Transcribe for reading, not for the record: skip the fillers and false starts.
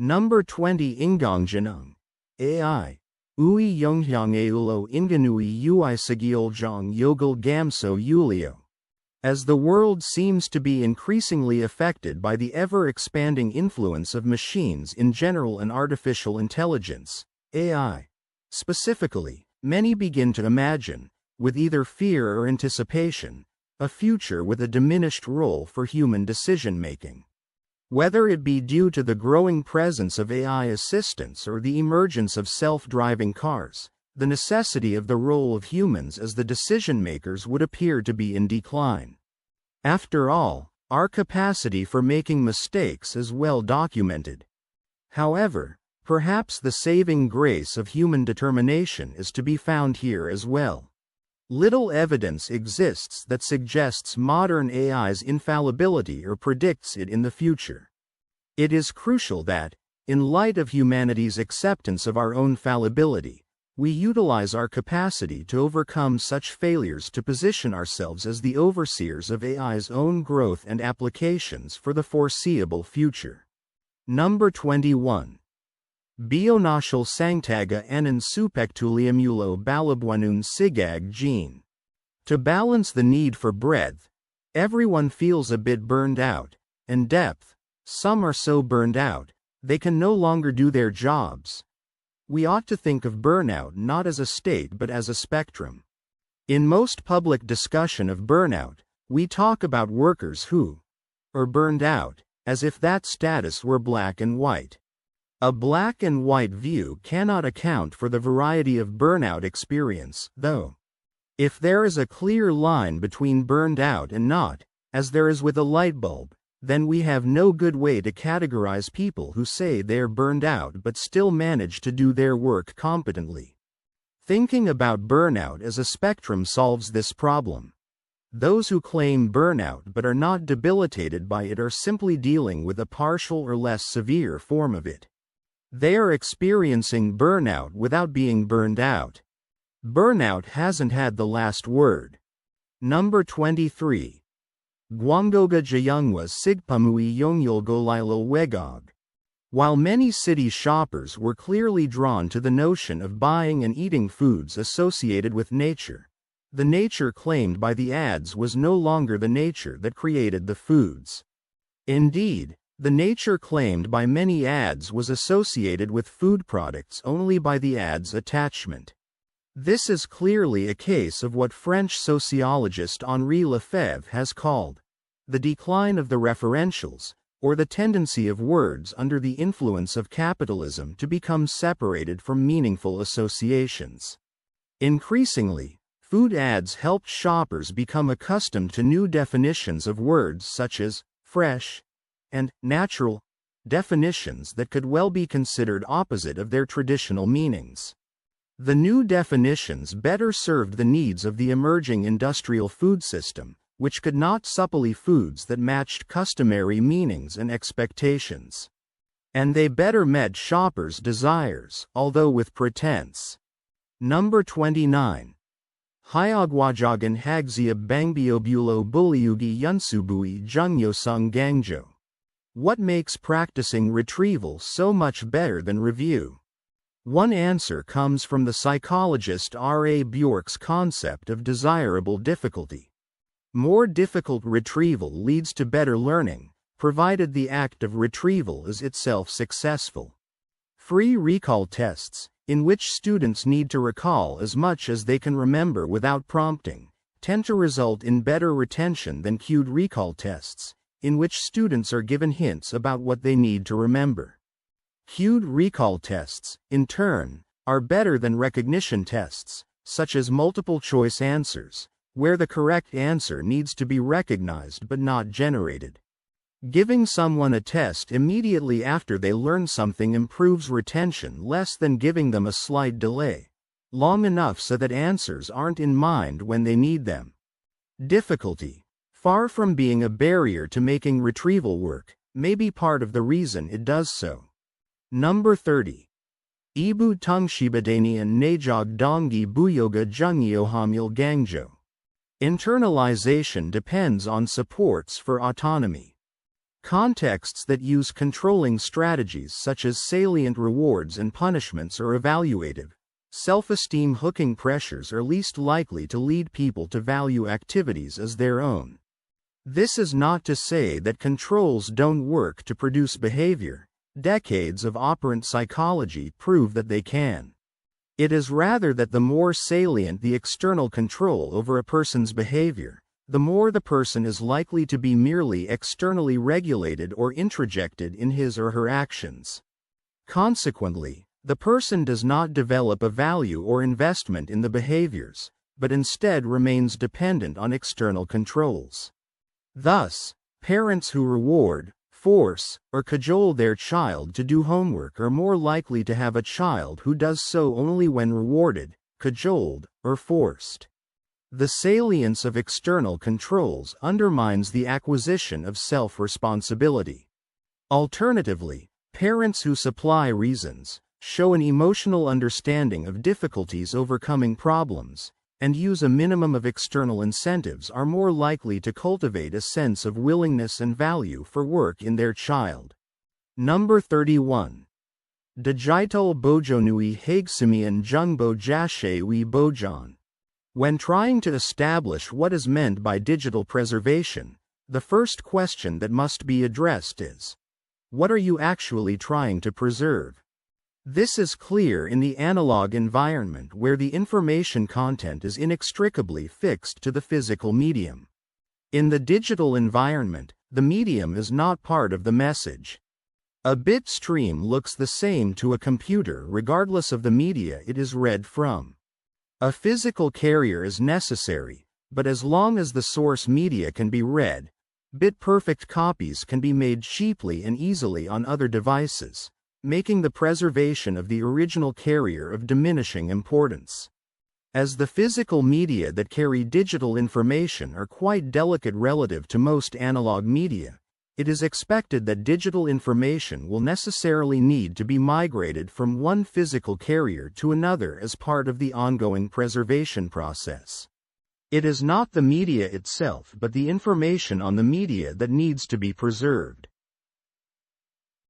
Number 20 Ingangjanung. AI. Ui yonghyang eulo inganui ui sagioljong yogal gamso yulio. As the world seems to be increasingly affected by the ever-expanding influence of machines in general and artificial intelligence, AI. Specifically, many begin to imagine, with either fear or anticipation, a future with a diminished role for human decision-making. Whether it be due to the growing presence of AI assistants or the emergence of self-driving cars, the necessity of the role of humans as the decision-makers would appear to be in decline. After all, our capacity for making mistakes is well documented. However, perhaps the saving grace of human determination is to be found here as well. Little evidence exists that suggests modern AI's infallibility or predicts it in the future. It is crucial that, in light of humanity's acceptance of our own fallibility, we utilize our capacity to overcome such failures to position ourselves as the overseers of AI's own growth and applications for the foreseeable future. Number 21. Bionashal sangtaga anan supectuliamulo balabwanun sigag gene. To balance the need for breadth, everyone feels a bit burned out, and depth, some are so burned out, they can no longer do their jobs. We ought to think of burnout not as a state but as a spectrum. In most public discussion of burnout, we talk about workers who are burned out, as if that status were black and white. A black and white view cannot account for the variety of burnout experience, though. If there is a clear line between burned out and not, as there is with a light bulb, then we have no good way to categorize people who say they're burned out but still manage to do their work competently. Thinking about burnout as a spectrum solves this problem. Those who claim burnout but are not debilitated by it are simply dealing with a partial or less severe form of it. They are experiencing burnout without being burned out. Burnout hasn't had the last word. Number 23. Guamgoga Jayungwa Sigpamui Yongyol Wegog. While many city shoppers were clearly drawn to the notion of buying and eating foods associated with nature, the nature claimed by the ads was no longer the nature that created the foods. Indeed, the nature claimed by many ads was associated with food products only by the ad's attachment. This is clearly a case of what French sociologist Henri Lefebvre has called the decline of the referentials, or the tendency of words under the influence of capitalism to become separated from meaningful associations. Increasingly, food ads helped shoppers become accustomed to new definitions of words such as fresh and natural, definitions that could well be considered opposite of their traditional meanings. The new definitions better served the needs of the emerging industrial food system, which could not supply foods that matched customary meanings and expectations. And they better met shoppers' desires, although with pretense. Number 29. Hyogwajagan Hagzia Bangbiobulo Buliugi Yunsubui Jungyosung Gangjo. What makes practicing retrieval so much better than review? One answer comes from the psychologist R. A. Bjork's concept of desirable difficulty. More difficult retrieval leads to better learning, provided the act of retrieval is itself successful. Free recall tests, in which students need to recall as much as they can remember without prompting, tend to result in better retention than cued recall tests, in which students are given hints about what they need to remember. Cued recall tests, in turn, are better than recognition tests, such as multiple-choice answers, where the correct answer needs to be recognized but not generated. Giving someone a test immediately after they learn something improves retention less than giving them a slight delay, long enough so that answers aren't in mind when they need them. Difficulty, far from being a barrier to making retrieval work, may be part of the reason it does so. Number 30. Ibu Tungshibadanian Najog Dongi Buyoga Jungyohamil Gangjo. Internalization depends on supports for autonomy. Contexts that use controlling strategies such as salient rewards and punishments are evaluative. Self-esteem hooking pressures are least likely to lead people to value activities as their own. This is not to say that controls don't work to produce behavior. Decades of operant psychology prove that they can. It is rather that the more salient the external control over a person's behavior, the more the person is likely to be merely externally regulated or introjected in his or her actions. Consequently, the person does not develop a value or investment in the behaviors, but instead remains dependent on external controls. Thus, parents who reward, force, or cajole their child to do homework are more likely to have a child who does so only when rewarded, cajoled, or forced. The salience of external controls undermines the acquisition of self-responsibility. Alternatively, parents who supply reasons, show an emotional understanding of difficulties overcoming problems, and use a minimum of external incentives are more likely to cultivate a sense of willingness and value for work in their child. Number 31. Digital bojonui hagsimian jungbo jashe wi bojan. When trying to establish what is meant by digital preservation, the first question that must be addressed is, what are you actually trying to preserve? This is clear in the analog environment where the information content is inextricably fixed to the physical medium. In the digital environment, the medium is not part of the message. A bit stream looks the same to a computer regardless of the media it is read from. A physical carrier is necessary, but as long as the source media can be read, bit-perfect copies can be made cheaply and easily on other devices, making the preservation of the original carrier of diminishing importance. As the physical media that carry digital information are quite delicate relative to most analog media, it is expected that digital information will necessarily need to be migrated from one physical carrier to another as part of the ongoing preservation process. It is not the media itself but the information on the media that needs to be preserved.